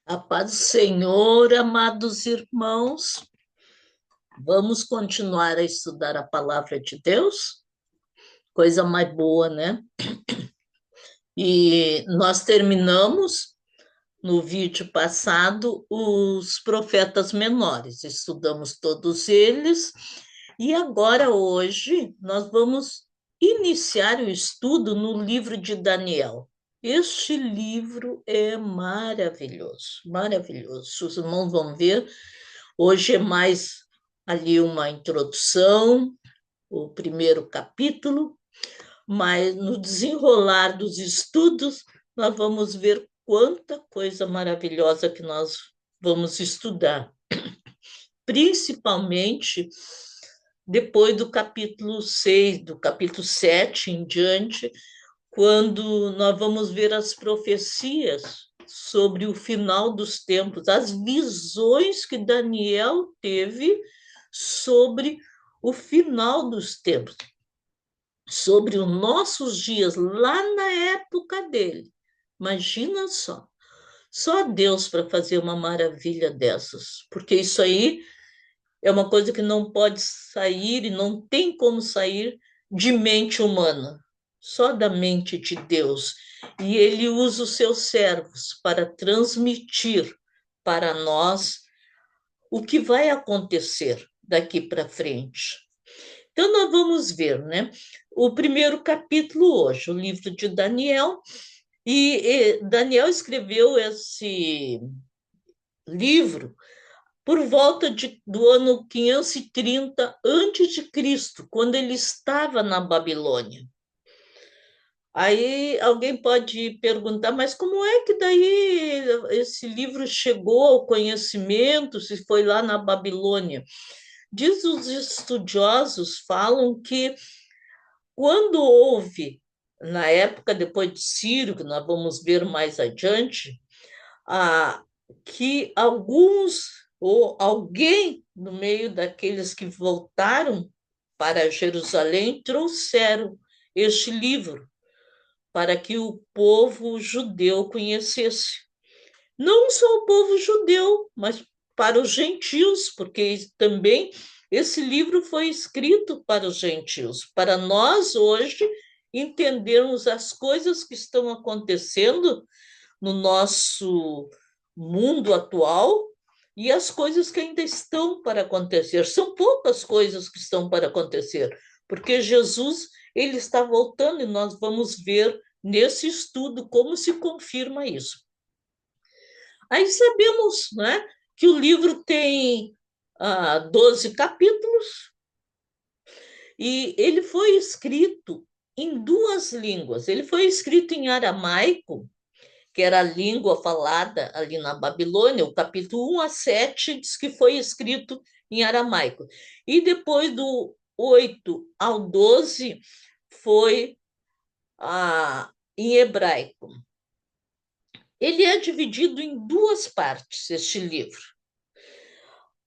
A paz do Senhor, amados irmãos, vamos continuar a estudar a palavra de Deus? Coisa mais boa, né? E nós terminamos no vídeo passado os profetas menores, estudamos todos eles, e agora, hoje, nós vamos iniciar o estudo no livro de Daniel. Este livro é maravilhoso, maravilhoso. Os irmãos vão ver. Hoje é mais ali uma introdução, o primeiro capítulo, mas no desenrolar dos estudos, nós vamos ver quanta coisa maravilhosa que nós vamos estudar, principalmente depois do capítulo 6, do capítulo 7 em diante, quando nós vamos ver as profecias sobre o final dos tempos, as visões que Daniel teve sobre o final dos tempos, sobre os nossos dias, lá na época dele. Imagina só Deus para fazer uma maravilha dessas, porque isso aí é uma coisa que não pode sair e não tem como sair de mente humana, só da mente de Deus. E ele usa os seus servos para transmitir para nós o que vai acontecer daqui para frente. Então, nós vamos ver, né? O primeiro capítulo hoje, o livro de Daniel, e Daniel escreveu esse livro por volta do ano 530 antes de Cristo, quando ele estava na Babilônia. Aí alguém pode perguntar, mas como é que daí esse livro chegou ao conhecimento, se foi lá na Babilônia? Diz os estudiosos, falam que quando houve, na época depois de Ciro, que nós vamos ver mais adiante, a, que alguns ou alguém no meio daqueles que voltaram para Jerusalém trouxeram este livro para que o povo judeu conhecesse. Não só o povo judeu, mas para os gentios, porque também esse livro foi escrito para os gentios, para nós hoje entendermos as coisas que estão acontecendo no nosso mundo atual e as coisas que ainda estão para acontecer. São poucas coisas que estão para acontecer, porque Jesus ele está voltando e nós vamos ver nesse estudo como se confirma isso. Aí sabemos, né, que o livro tem 12 capítulos e ele foi escrito em duas línguas. Ele foi escrito em aramaico, que era a língua falada ali na Babilônia. O capítulo 1 a 7 diz que foi escrito em aramaico. E depois do 8 ao 12 foi em hebraico. Ele é dividido em duas partes, este livro.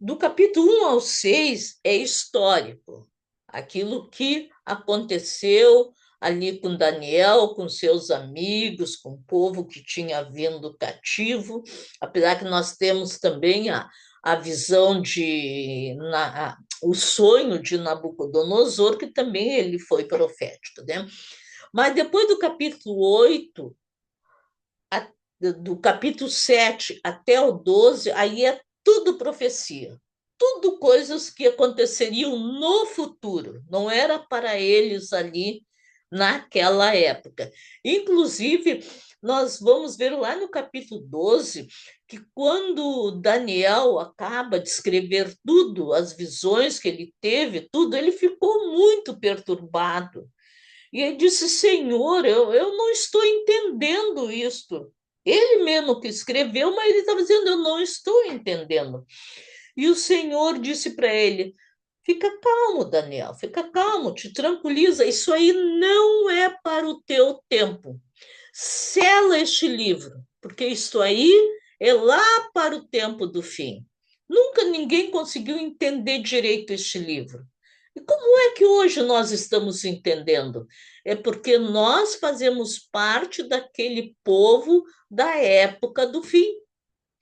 Do capítulo 1 ao 6 é histórico, aquilo que aconteceu ali com Daniel, com seus amigos, com o povo que tinha vindo cativo, apesar que nós temos também a visão o sonho de Nabucodonosor, que também ele foi profético, né? Mas depois do capítulo 8, do capítulo 7 até o 12, aí é tudo profecia. Tudo coisas que aconteceriam no futuro, não era para eles ali naquela época. Inclusive, nós vamos ver lá no capítulo 12 que quando Daniel acaba de escrever tudo, as visões que ele teve, tudo, ele ficou muito perturbado. E ele disse: Senhor, eu não estou entendendo isto. Ele mesmo que escreveu, mas ele estava dizendo: eu não estou entendendo. E o Senhor disse para ele: fica calmo, Daniel, fica calmo, te tranquiliza. Isso aí não é para o teu tempo. Sela este livro, porque isto aí é lá para o tempo do fim. Nunca ninguém conseguiu entender direito este livro. E como é que hoje nós estamos entendendo? É porque nós fazemos parte daquele povo da época do fim.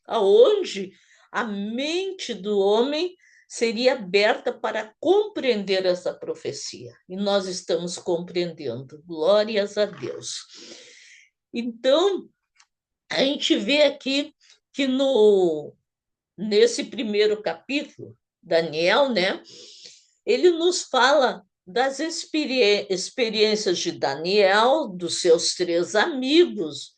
aonde a mente do homem seria aberta para compreender essa profecia. E nós estamos compreendendo. Glórias a Deus. Então, a gente vê aqui que nesse primeiro capítulo, Daniel, né, ele nos fala das experiências de Daniel, dos seus 3 amigos,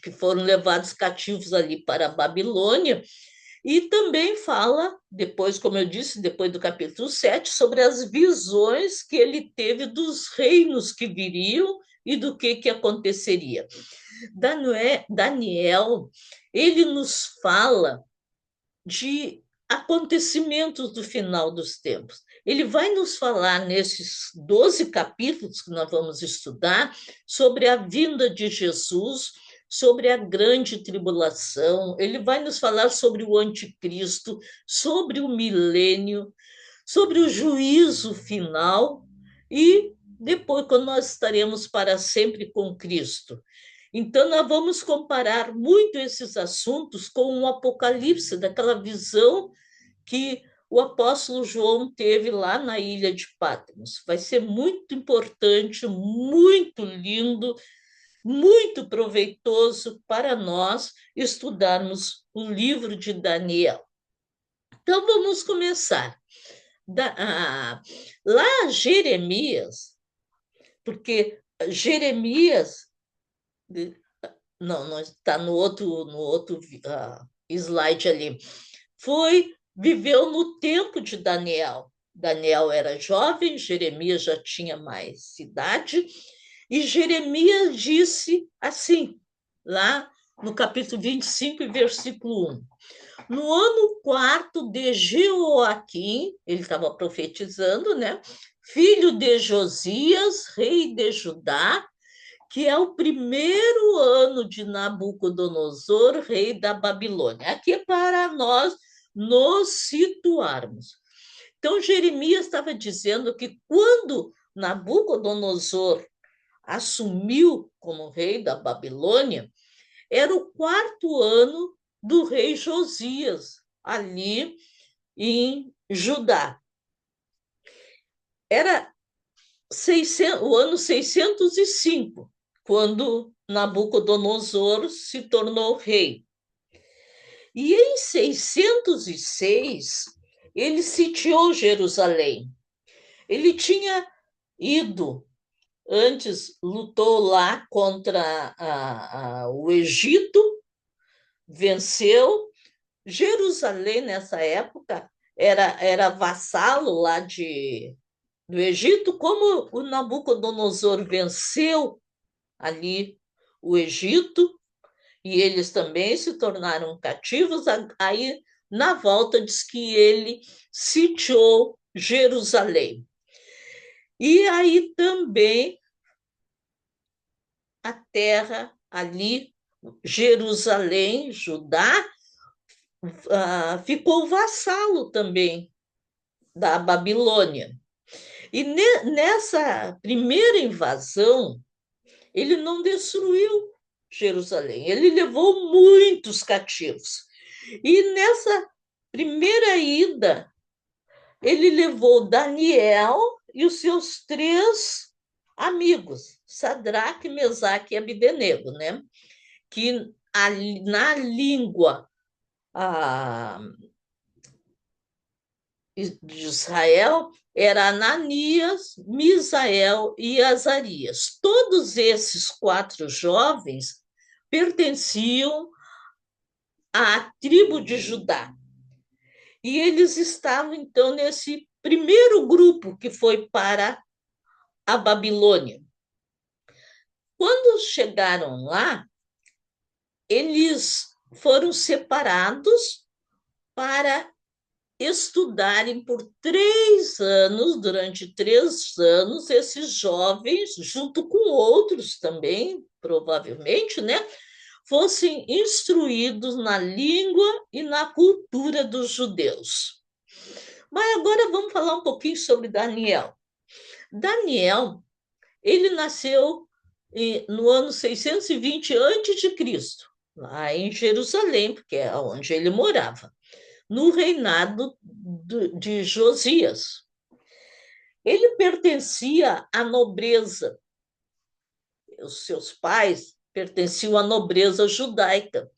que foram levados cativos ali para a Babilônia, e também fala, depois, como eu disse, depois do capítulo 7, sobre as visões que ele teve dos reinos que viriam e do que aconteceria. Daniel, ele nos fala de acontecimentos do final dos tempos. Ele vai nos falar, nesses 12 capítulos que nós vamos estudar, sobre a vinda de Jesus, sobre a grande tribulação, ele vai nos falar sobre o anticristo, sobre o milênio, sobre o juízo final e depois, quando nós estaremos para sempre com Cristo. Então, nós vamos comparar muito esses assuntos com o Apocalipse, daquela visão que o apóstolo João teve lá na ilha de Patmos. Vai ser muito importante, muito lindo, muito proveitoso para nós estudarmos o livro de Daniel. Então, vamos começar. Lá, Jeremias, porque Jeremias não está no outro slide ali. Viveu no tempo de Daniel. Daniel era jovem, Jeremias já tinha mais idade, e Jeremias disse assim, lá no capítulo 25, versículo 1. No ano 4 de Jeoaquim, ele estava profetizando, né? Filho de Josias, rei de Judá, que é o primeiro ano de Nabucodonosor, rei da Babilônia. Aqui é para nós nos situarmos. Então, Jeremias estava dizendo que quando Nabucodonosor assumiu como rei da Babilônia, era o 4º ano do rei Josias, ali em Judá. Era o ano 605, quando Nabucodonosor se tornou rei. E em 606, ele sitiou Jerusalém. Ele tinha ido, antes lutou lá contra o Egito, venceu. Jerusalém, nessa época, era vassalo lá do Egito. Como o Nabucodonosor venceu ali o Egito, e eles também se tornaram cativos, aí, na volta, diz que ele sitiou Jerusalém. E aí também a terra ali, Jerusalém, Judá, ficou vassalo também da Babilônia. E nessa primeira invasão, ele não destruiu Jerusalém, ele levou muitos cativos. E nessa primeira ida, ele levou Daniel e os seus 3 amigos, Sadraque, Mesaque e Abdenego, né? Que na língua de Israel era Ananias, Misael e Azarias. Todos esses 4 jovens pertenciam à tribo de Judá. E eles estavam, então, nesse primeiro grupo que foi para a Babilônia. Quando chegaram lá, eles foram separados para estudarem por 3 anos, durante 3 anos, esses jovens, junto com outros também, provavelmente, né, fossem instruídos na língua e na cultura dos judeus. Mas agora vamos falar um pouquinho sobre Daniel. Daniel, ele nasceu no ano 620 a.C. lá em Jerusalém, porque é onde ele morava, no reinado de Josias. Ele pertencia à nobreza, os seus pais pertenciam à nobreza judaica.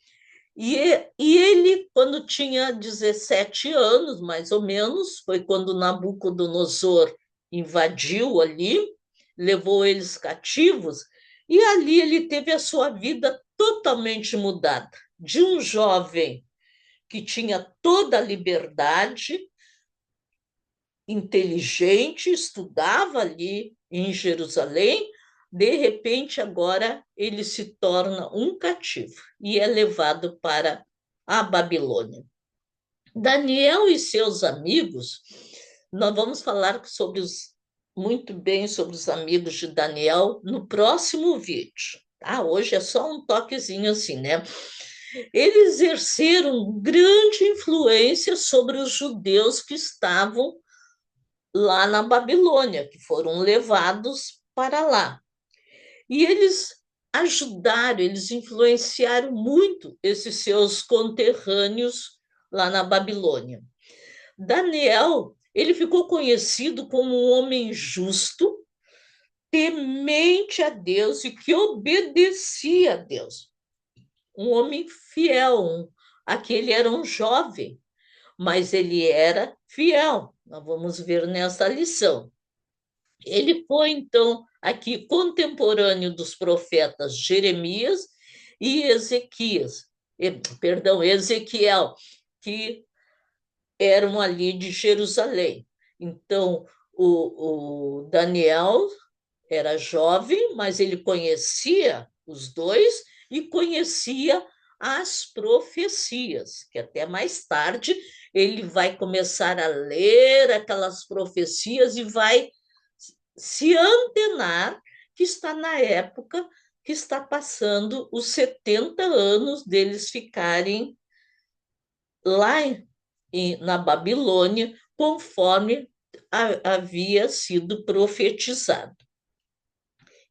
E ele, quando tinha 17 anos, mais ou menos, foi quando Nabucodonosor invadiu ali, levou eles cativos, e ali ele teve a sua vida totalmente mudada. De um jovem que tinha toda a liberdade, inteligente, estudava ali em Jerusalém, de repente agora ele se torna um cativo e é levado para a Babilônia. Daniel e seus amigos, nós vamos falar muito bem sobre os amigos de Daniel no próximo vídeo. Tá? Hoje é só um toquezinho assim, né? Eles exerceram grande influência sobre os judeus que estavam lá na Babilônia, que foram levados para lá. E eles ajudaram, eles influenciaram muito esses seus conterrâneos lá na Babilônia. Daniel, ele ficou conhecido como um homem justo, temente a Deus e que obedecia a Deus. Um homem fiel, aquele era um jovem, mas ele era fiel. Nós vamos ver nessa lição. Ele foi, então, aqui contemporâneo dos profetas Jeremias e Ezequiel, que eram ali de Jerusalém. Então, o Daniel era jovem, mas ele conhecia os dois e conhecia as profecias, que até mais tarde ele vai começar a ler aquelas profecias e vai se antenar que está na época que está passando os 70 anos deles ficarem lá na Babilônia, conforme havia sido profetizado.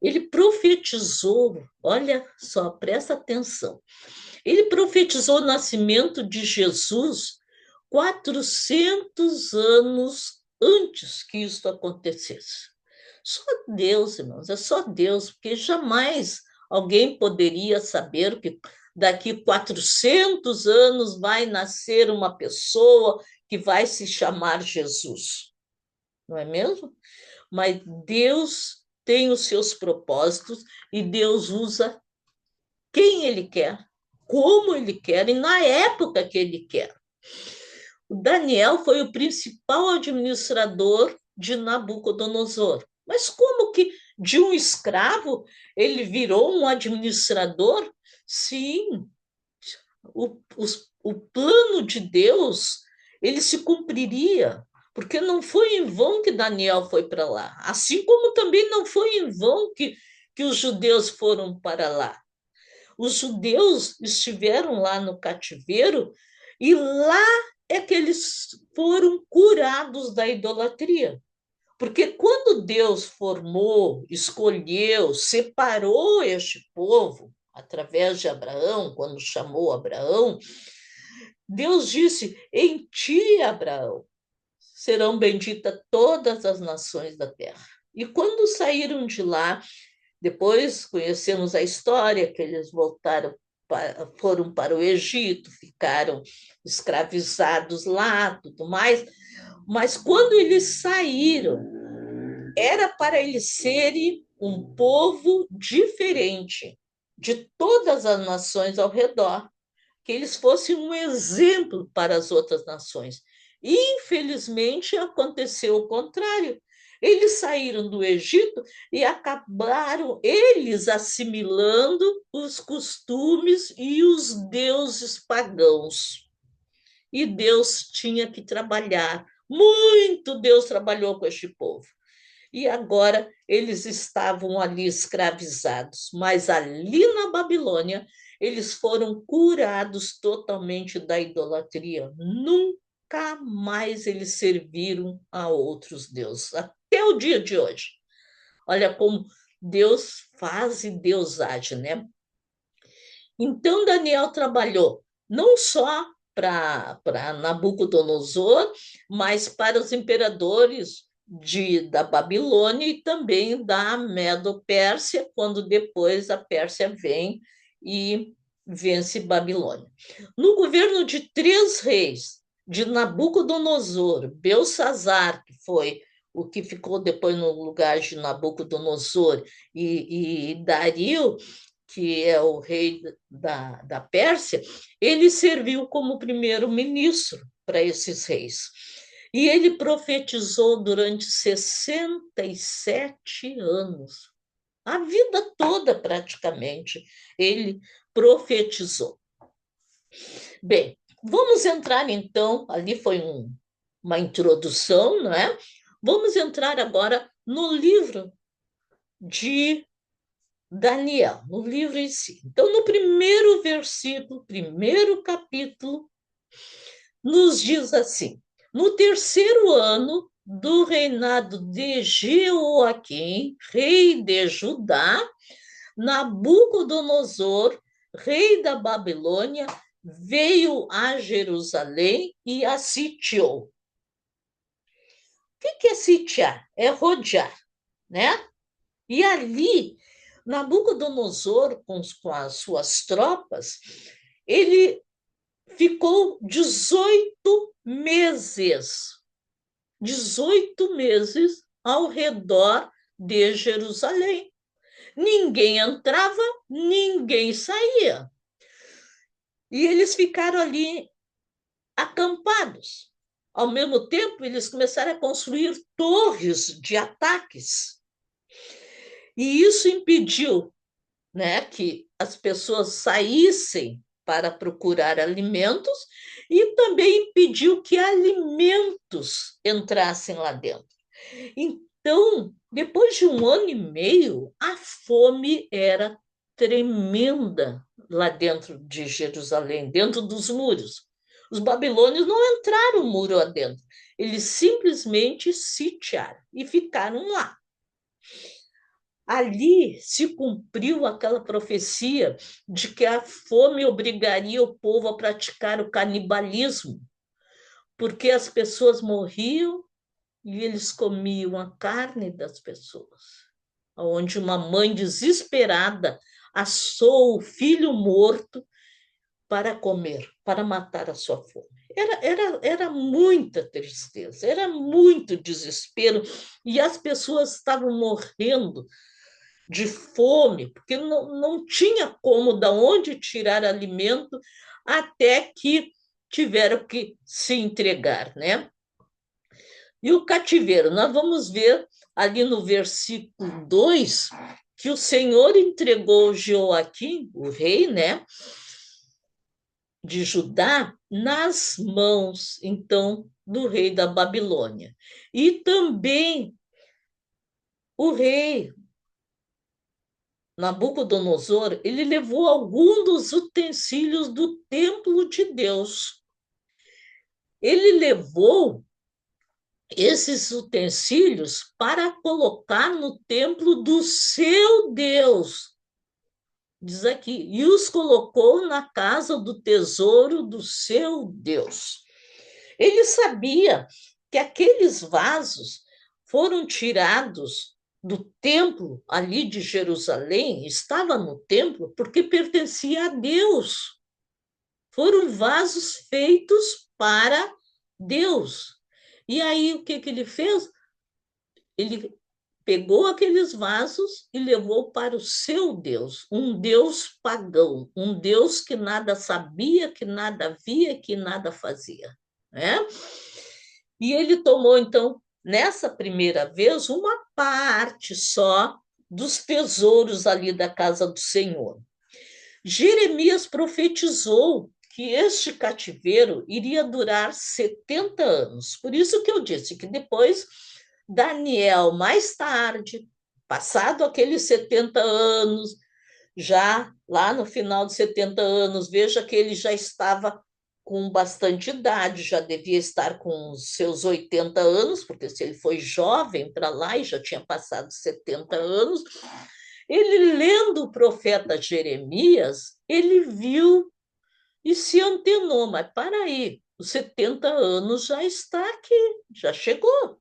Ele profetizou, olha só, presta atenção. Ele profetizou o nascimento de Jesus 400 anos antes que isso acontecesse. Só Deus, irmãos, é só Deus, porque jamais alguém poderia saber que daqui 400 anos vai nascer uma pessoa que vai se chamar Jesus. Não é mesmo? Mas Deus tem os seus propósitos e Deus usa quem ele quer, como ele quer e na época que ele quer. O Daniel foi o principal administrador de Nabucodonosor. Mas como que de um escravo ele virou um administrador? Sim, o plano de Deus ele se cumpriria, porque não foi em vão que Daniel foi para lá, assim como também não foi em vão que os judeus foram para lá. Os judeus estiveram lá no cativeiro e lá é que eles foram curados da idolatria. Porque quando Deus formou, escolheu, separou este povo, através de Abraão, quando chamou Abraão, Deus disse: em ti, Abraão, serão benditas todas as nações da terra. E quando saíram de lá, depois conhecemos a história que eles foram para o Egito, ficaram escravizados lá, tudo mais. Mas quando eles saíram, era para eles serem um povo diferente de todas as nações ao redor, que eles fossem um exemplo para as outras nações. E, infelizmente, aconteceu o contrário. Eles saíram do Egito e acabaram eles assimilando os costumes e os deuses pagãos. E Deus tinha que trabalhar. Muito Deus trabalhou com este povo. E agora eles estavam ali escravizados, mas ali na Babilônia eles foram curados totalmente da idolatria. Nunca mais eles serviram a outros deuses, até o dia de hoje. Olha como Deus faz e Deus age, né? Então, Daniel trabalhou não só para Nabucodonosor, mas para os imperadores da Babilônia e também da Medo-Pérsia, quando depois a Pérsia vem e vence Babilônia. No governo de três reis, de Nabucodonosor, Belsazar, que foi o que ficou depois no lugar de Nabucodonosor, e Dario, que é o rei da Pérsia, ele serviu como primeiro-ministro para esses reis. E ele profetizou durante 67 anos. A vida toda, praticamente, ele profetizou. Bem, vamos entrar então, ali foi uma introdução, não é? Vamos entrar agora no livro de Daniel, no livro em si. Então, no primeiro versículo, primeiro capítulo, nos diz assim: no terceiro ano do reinado de Jeoaquim, rei de Judá, Nabucodonosor, rei da Babilônia, veio a Jerusalém e a sitiou. O que é sitiar? É rodear, né? E ali, Nabucodonosor, com as suas tropas, ele ficou 18 meses ao redor de Jerusalém. Ninguém entrava, ninguém saía. E eles ficaram ali acampados. Ao mesmo tempo, eles começaram a construir torres de ataques. E isso impediu, né, que as pessoas saíssem para procurar alimentos e também impediu que alimentos entrassem lá dentro. Então, depois de um ano e meio, a fome era tremenda lá dentro de Jerusalém, dentro dos muros. Os babilônios não entraram o muro adentro, eles simplesmente sitiaram e ficaram lá. Ali se cumpriu aquela profecia de que a fome obrigaria o povo a praticar o canibalismo, porque as pessoas morriam e eles comiam a carne das pessoas. Onde uma mãe desesperada assou o filho morto para comer, para matar a sua fome. Era muita tristeza, era muito desespero, e as pessoas estavam morrendo de fome, porque não tinha como, de onde tirar alimento, até que tiveram que se entregar, né? E o cativeiro, nós vamos ver ali no versículo 2 que o Senhor entregou Jeoaquim, o rei, né, de Judá, nas mãos, então, do rei da Babilônia. E também o rei Nabucodonosor, ele levou algum dos utensílios do templo de Deus. Ele levou esses utensílios para colocar no templo do seu Deus. Diz aqui, e os colocou na casa do tesouro do seu Deus. Ele sabia que aqueles vasos foram tirados do templo ali de Jerusalém, estava no templo porque pertencia a Deus. Foram vasos feitos para Deus. E aí o que ele fez? Ele pegou aqueles vasos e levou para o seu Deus, um Deus pagão, um Deus que nada sabia, que nada via, que nada fazia, né? E ele tomou, então, nessa primeira vez, uma parte só dos tesouros ali da casa do Senhor. Jeremias profetizou que este cativeiro iria durar 70 anos. Por isso que eu disse que depois Daniel, mais tarde, passado aqueles 70 anos, já lá no final de 70 anos, veja que ele já estava com bastante idade, já devia estar com os seus 80 anos, porque se ele foi jovem para lá e já tinha passado 70 anos, Ele, lendo o profeta Jeremias, ele viu e se antenou, mas para aí, os 70 anos já está aqui, já chegou.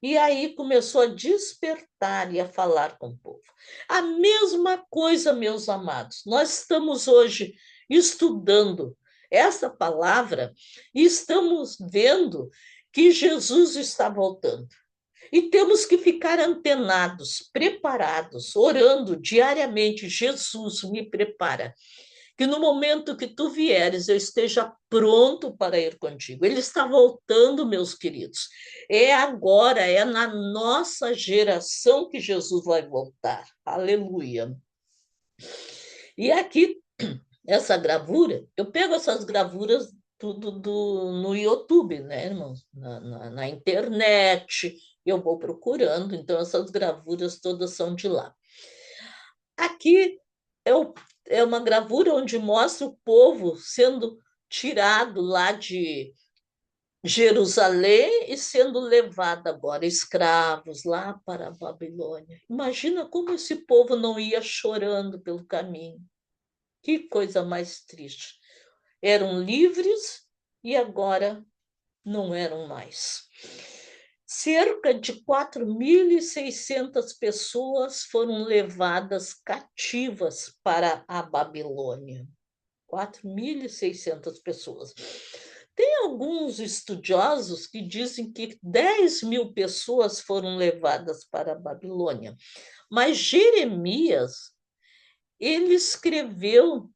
E aí começou a despertar e a falar com o povo. A mesma coisa, meus amados, nós estamos hoje estudando essa palavra e estamos vendo que Jesus está voltando. E temos que ficar antenados, preparados, orando diariamente. Jesus, me prepara, que no momento que tu vieres, eu esteja pronto para ir contigo. Ele está voltando, meus queridos. É agora, é na nossa geração que Jesus vai voltar. Aleluia. E aqui, essa gravura, eu pego essas gravuras tudo no YouTube, né, irmãos? Na internet, eu vou procurando, então essas gravuras todas são de lá. Aqui é, é uma gravura onde mostra o povo sendo tirado lá de Jerusalém e sendo levado agora, escravos, lá para a Babilônia. Imagina como esse povo não ia chorando pelo caminho. Que coisa mais triste. Eram livres e agora não eram mais. Cerca de 4.600 pessoas foram levadas cativas para a Babilônia. 4.600 pessoas. Tem alguns estudiosos que dizem que 10.000 pessoas foram levadas para a Babilônia. Mas Jeremias, ele escreveu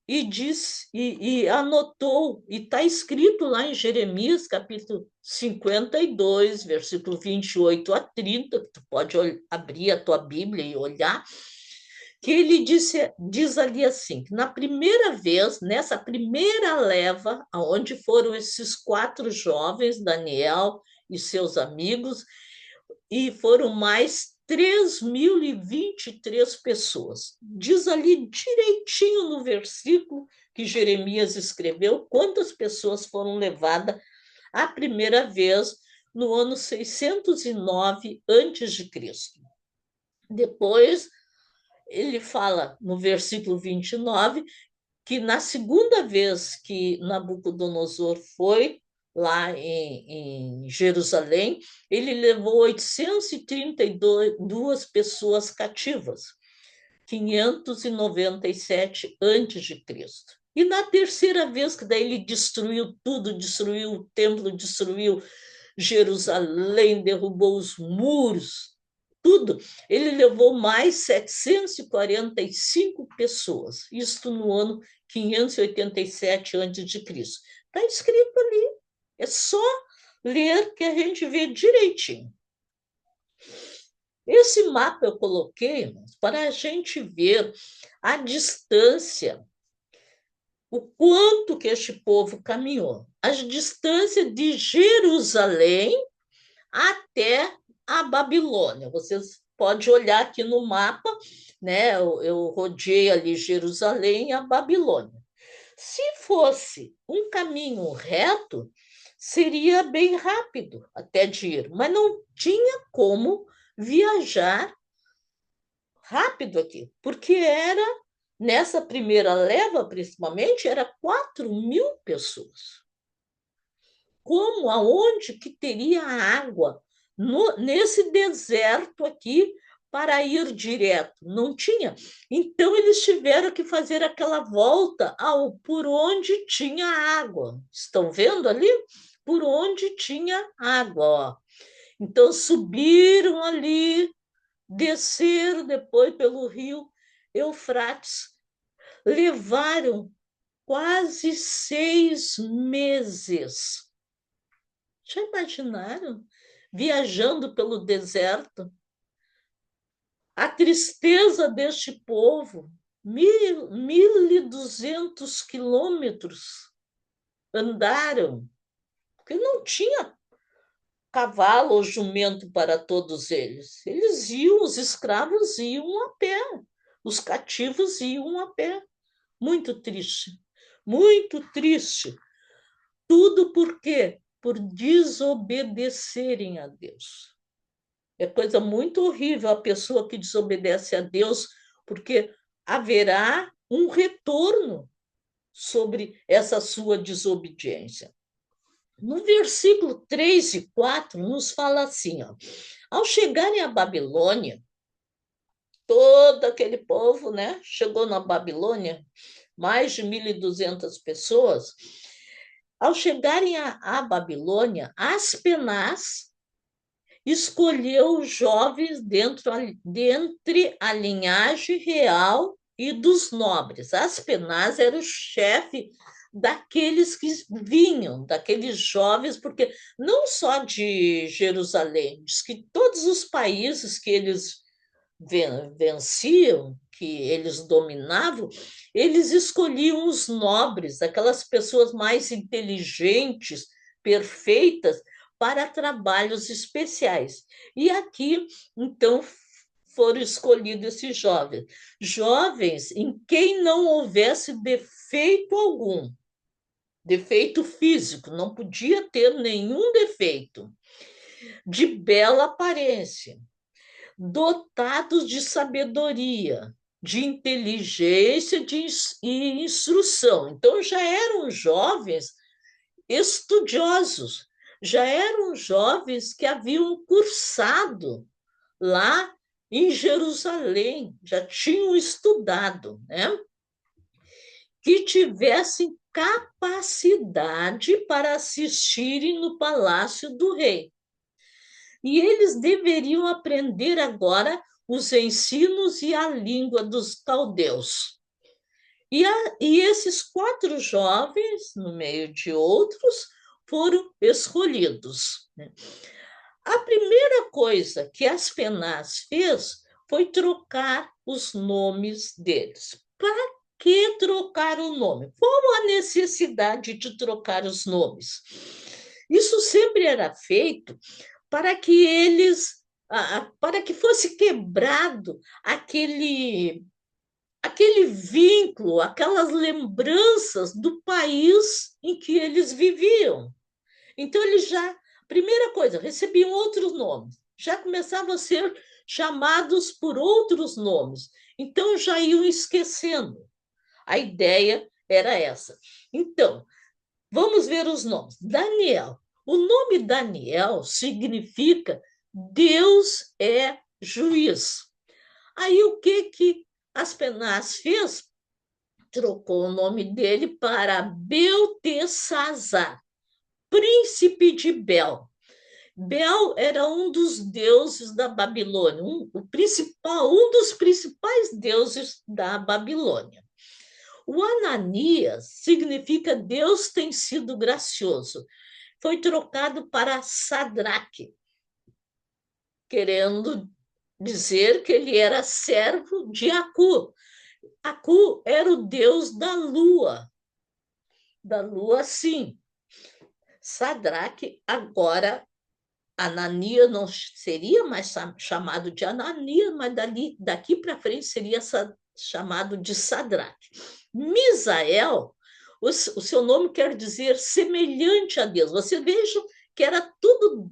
e anotou, e está escrito lá em Jeremias, capítulo 52, versículo 28 a 30, que tu pode abrir a tua Bíblia e olhar, que ele diz ali assim, que na primeira vez, nessa primeira leva, aonde foram esses 4 jovens, Daniel e seus amigos, e foram mais 3.023 pessoas. Diz ali direitinho no versículo que Jeremias escreveu quantas pessoas foram levadas a primeira vez no ano 609 a.C. Depois, ele fala no versículo 29 que na segunda vez que Nabucodonosor foi lá em Jerusalém, ele levou 832 pessoas cativas, 597 antes de Cristo. E na terceira vez que daí ele destruiu tudo, destruiu o templo, destruiu Jerusalém, derrubou os muros, tudo, ele levou mais 745 pessoas, isto no ano 587 a.C. Está escrito ali, é só ler que a gente vê direitinho. Esse mapa eu coloquei para a gente ver a distância, o quanto que este povo caminhou. A distância de Jerusalém até a Babilônia. Vocês podem olhar aqui no mapa, né? Eu rodei ali Jerusalém e a Babilônia. Se fosse um caminho reto, seria bem rápido até de ir, mas não tinha como viajar rápido aqui, porque era, nessa primeira leva, principalmente, era 4.000 pessoas. Como, aonde que teria água nesse deserto aqui para ir direto? Não tinha. Então, eles tiveram que fazer aquela volta por onde tinha água. Estão vendo ali? Por onde tinha água. Ó. Então, subiram ali, desceram depois pelo rio Eufrates, levaram quase 6 meses. Já imaginaram? Viajando pelo deserto. A tristeza deste povo, 1.200 quilômetros andaram, porque não tinha cavalo ou jumento para todos eles. Eles iam, os escravos iam a pé, os cativos iam a pé. Muito triste, muito triste. Tudo por quê? Por desobedecerem a Deus. É coisa muito horrível a pessoa que desobedece a Deus, porque haverá um retorno sobre essa sua desobediência. No versículo 3 e 4, nos fala assim: ó, ao chegarem à Babilônia, todo aquele povo, né, chegou na Babilônia, mais de 1.200 pessoas. Ao chegarem à Babilônia, Aspenaz escolheu jovens dentre a linhagem real e dos nobres. Aspenaz era o chefe daqueles que vinham, daqueles jovens, porque não só de Jerusalém, diz que todos os países que eles venciam, que eles dominavam, eles escolhiam os nobres, aquelas pessoas mais inteligentes, perfeitas, para trabalhos especiais. E aqui, então, foram escolhidos esses jovens. Jovens em quem não houvesse defeito algum, defeito físico, não podia ter nenhum defeito, de bela aparência, dotados de sabedoria, de inteligência e instrução. Então, já eram jovens estudiosos, já eram jovens que haviam cursado lá em Jerusalém, já tinham estudado, né? Que tivessem capacidade para assistirem no palácio do rei. E eles deveriam aprender agora os ensinos e a língua dos caldeus. E esses 4 jovens, no meio de outros, foram escolhidos. A primeira coisa que Aspenaz fez foi trocar os nomes deles. Para que trocar o nome? Qual a necessidade de trocar os nomes? Isso sempre era feito para que para que fosse quebrado aquele vínculo, aquelas lembranças do país em que eles viviam. Então, eles já, primeira coisa, recebiam outros nomes, já começavam a ser chamados por outros nomes, então já iam esquecendo. A ideia era essa. Então, vamos ver os nomes. Daniel. O nome Daniel significa Deus é juiz. Aí o que Aspenaz fez? Trocou o nome dele para Beltesazar, príncipe de Bel. Bel era um dos deuses da Babilônia, um dos principais deuses da Babilônia. O Ananias significa Deus tem sido gracioso. Foi trocado para Sadraque, querendo dizer que ele era servo de Acu. Acu era o deus da lua, sim. Sadraque, agora, Ananias não seria mais chamado de Ananias, mas daqui para frente seria chamado de Sadraque. Misael, o seu nome quer dizer semelhante a Deus. Você veja que era tudo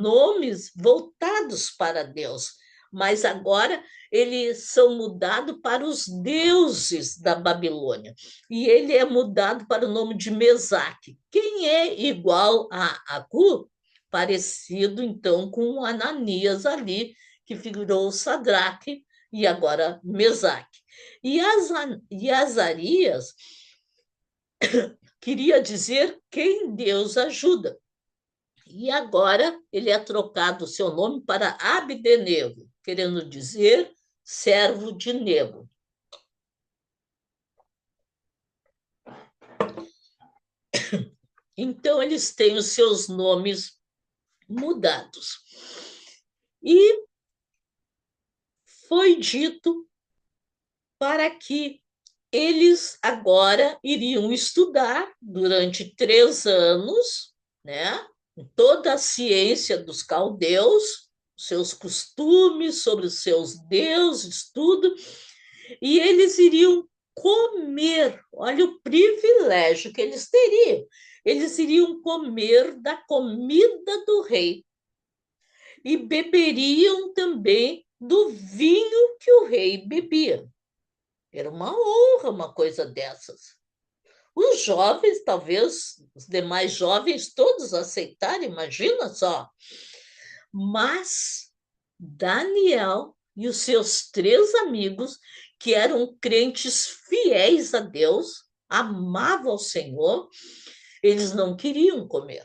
nomes voltados para Deus, mas agora eles são mudados para os deuses da Babilônia. E ele é mudado para o nome de Mesaque. Quem é igual a Agu? Parecido, então, com Ananias ali, que figurou Sadraque e agora Mesaque. E Azarias queria dizer quem Deus ajuda. E agora ele é trocado o seu nome para Abdenego, querendo dizer servo de Nego. Então, eles têm os seus nomes mudados. E foi dito para que eles agora iriam estudar durante 3 anos, né? Toda a ciência dos caldeus, seus costumes, sobre os seus deuses, tudo, e eles iriam comer, olha o privilégio que eles teriam, eles iriam comer da comida do rei. e beberiam também do vinho que o rei bebia. Era uma honra uma coisa dessas. Os jovens, talvez os demais jovens, todos aceitaram, imagina só. Mas Daniel e os seus três amigos, que eram crentes fiéis a Deus, amavam o Senhor, eles não queriam comer,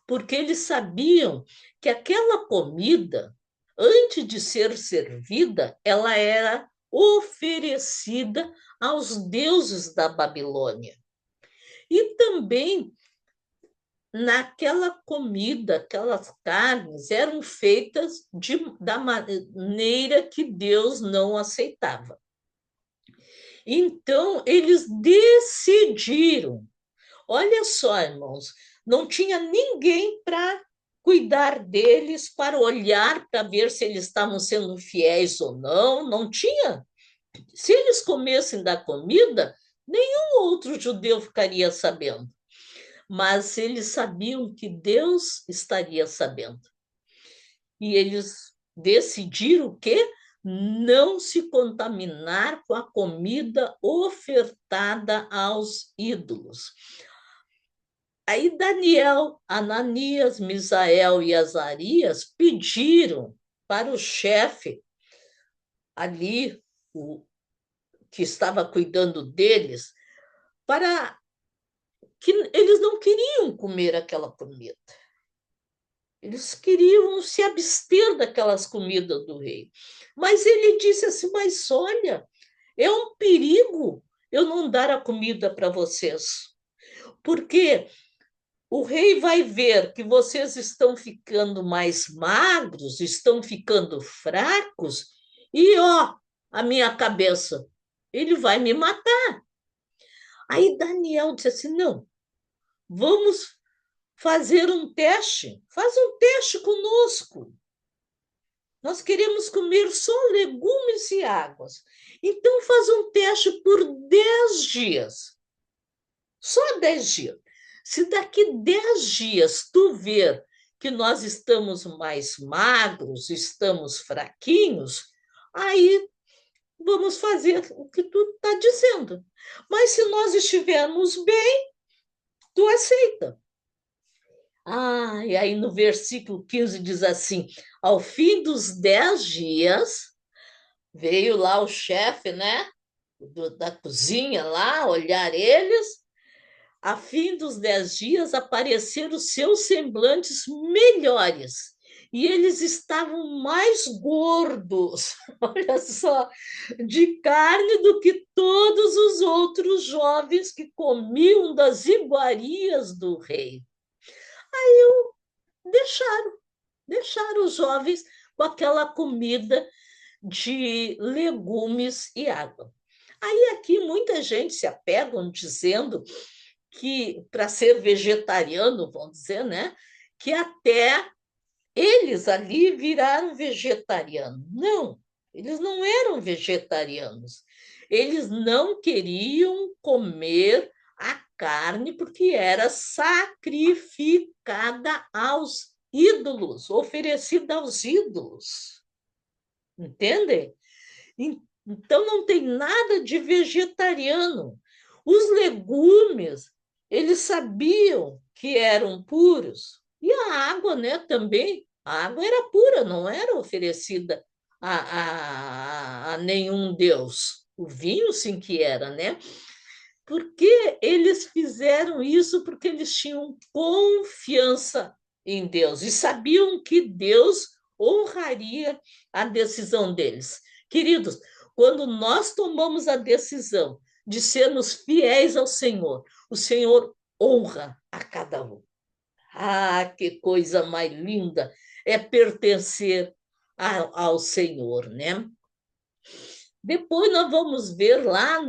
porque eles sabiam que aquela comida, antes de ser servida, ela era oferecida aos deuses da Babilônia. E também naquela comida, aquelas carnes eram feitas da maneira que Deus não aceitava. Então, eles decidiram. Olha só, irmãos, não tinha ninguém para cuidar deles, para olhar para ver se eles estavam sendo fiéis ou não, não tinha. Se eles comessem da comida, nenhum outro judeu ficaria sabendo. Mas eles sabiam que Deus estaria sabendo. E eles decidiram o quê? Não se contaminar com a comida ofertada aos ídolos. Aí Daniel, Ananias, Misael e Azarias pediram para o chefe ali, o que estava cuidando deles, para que eles não queriam comer aquela comida. Eles queriam se abster daquelas comidas do rei. Mas ele disse assim: mas olha, é um perigo eu não dar a comida para vocês, porque o rei vai ver que vocês estão ficando mais magros, estão ficando fracos, e ó, a minha cabeça, ele vai me matar. Aí Daniel disse assim: não, vamos fazer um teste, faz um teste conosco. Nós queremos comer só legumes e águas. Então, faz um teste por 10 dias. Só 10 dias. Se daqui 10 dias tu ver que nós estamos mais magros, estamos fraquinhos, aí vamos fazer o que tu está dizendo. Mas se nós estivermos bem, tu aceita. E aí no versículo 15 diz assim: ao fim dos 10 dias, veio lá o chefe, né, da cozinha lá, olhar eles. A fim dos 10 dias apareceram os seus semblantes melhores. E eles estavam mais gordos, olha só, de carne do que todos os outros jovens que comiam das iguarias do rei. Deixaram, deixaram os jovens com aquela comida de legumes e água. Aí aqui muita gente se apegam dizendo que para ser vegetariano, vamos dizer, né, que até eles ali viraram vegetarianos. Não, eles não eram vegetarianos. Eles não queriam comer a carne porque era sacrificada aos ídolos, oferecida aos ídolos. Entende? Então não tem nada de vegetariano. Os legumes, eles sabiam que eram puros. E a água, né, também. A água era pura, não era oferecida a nenhum deus. O vinho, sim, que era, né? Porque eles fizeram isso porque eles tinham confiança em Deus e sabiam que Deus honraria a decisão deles. Queridos, quando nós tomamos a decisão de sermos fiéis ao Senhor, o Senhor honra a cada um. Que coisa mais linda é pertencer ao Senhor, né? Depois nós vamos ver lá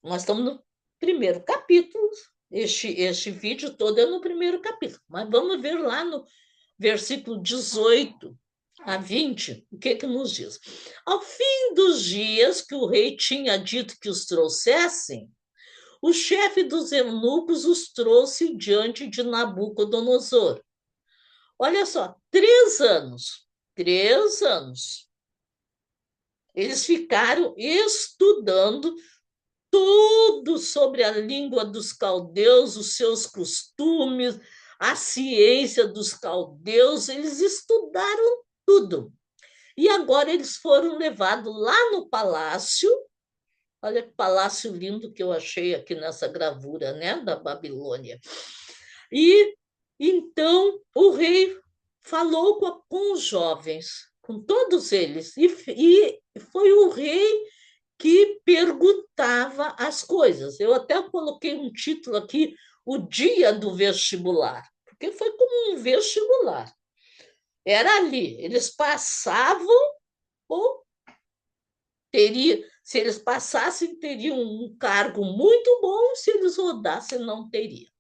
nós estamos no primeiro capítulo, este vídeo todo é no primeiro capítulo, mas vamos ver lá no versículo 18 a 20, o que nos diz? Ao fim dos dias que o rei tinha dito que os trouxessem, o chefe dos eunucos os trouxe diante de Nabucodonosor. Olha só, 3 anos. 3 anos. Eles ficaram estudando tudo sobre a língua dos caldeus, os seus costumes, a ciência dos caldeus. Eles estudaram tudo. E agora eles foram levados lá no palácio. Olha que palácio lindo que eu achei aqui nessa gravura, né, da Babilônia. E então o rei falou com os jovens, com todos eles, e foi o rei que perguntava as coisas. Eu até coloquei um título aqui, O Dia do Vestibular, porque foi como um vestibular. Era ali, eles passavam ou se eles passassem, teriam um cargo muito bom, se eles rodassem, não teriam.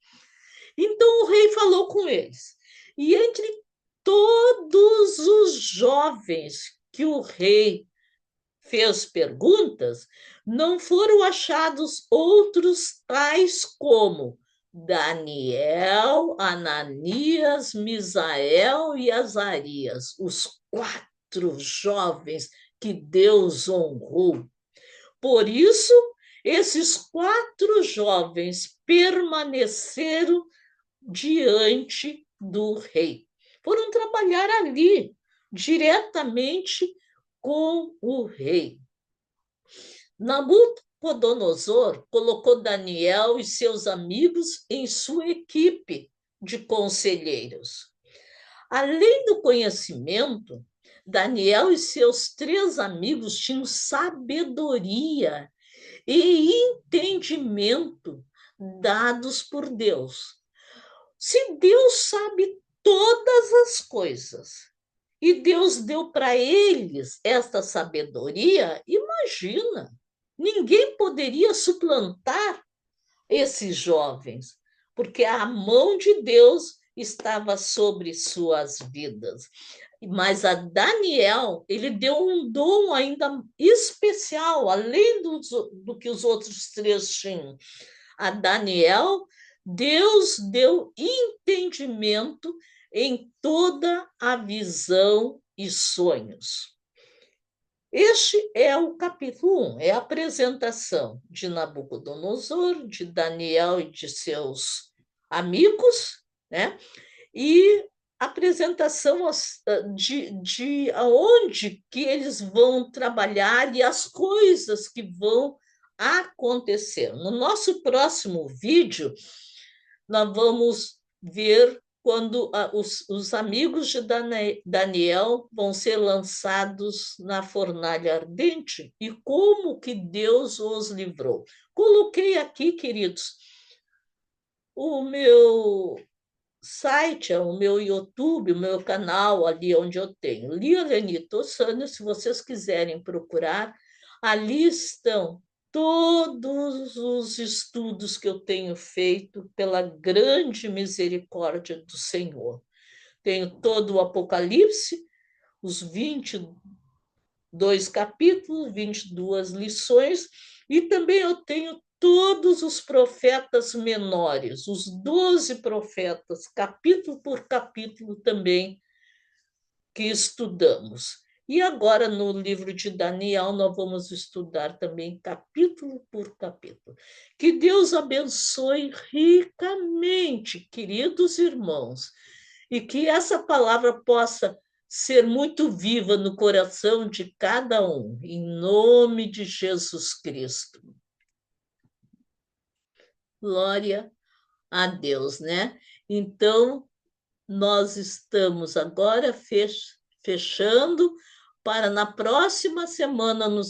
Então o rei falou com eles. E entre todos os jovens que o rei fez perguntas, não foram achados outros tais como Daniel, Ananias, Misael e Azarias, os 4 jovens que Deus honrou. Por isso, esses 4 jovens permaneceram diante do rei. Foram trabalhar ali, diretamente com o rei. Nabucodonosor colocou Daniel e seus amigos em sua equipe de conselheiros. Além do conhecimento, Daniel e seus 3 amigos tinham sabedoria e entendimento dados por Deus. Se Deus sabe todas as coisas e Deus deu para eles esta sabedoria, imagina, ninguém poderia suplantar esses jovens, porque a mão de Deus estava sobre suas vidas. Mas a Daniel, ele deu um dom ainda especial, além do que os outros 3 tinham. A Daniel, Deus deu entendimento em toda a visão e sonhos. Este é o capítulo 1, é a apresentação de Nabucodonosor, de Daniel e de seus amigos, né? E apresentação de aonde que eles vão trabalhar e as coisas que vão acontecer. No nosso próximo vídeo, nós vamos ver quando os amigos de Daniel vão ser lançados na fornalha ardente e como que Deus os livrou. Coloquei aqui, queridos, o meu site, o meu YouTube, o meu canal ali onde eu tenho. Lia Leni Tossani, se vocês quiserem procurar, ali estão todos os estudos que eu tenho feito pela grande misericórdia do Senhor. Tenho todo o Apocalipse, os 22 capítulos, 22 lições, e também eu tenho todos os profetas menores, os 12 profetas, capítulo por capítulo também, que estudamos. E agora, no livro de Daniel, nós vamos estudar também capítulo por capítulo. Que Deus abençoe ricamente, queridos irmãos, e que essa palavra possa ser muito viva no coração de cada um, em nome de Jesus Cristo. Glória a Deus, né? Então, nós estamos agora fechando para na próxima semana nos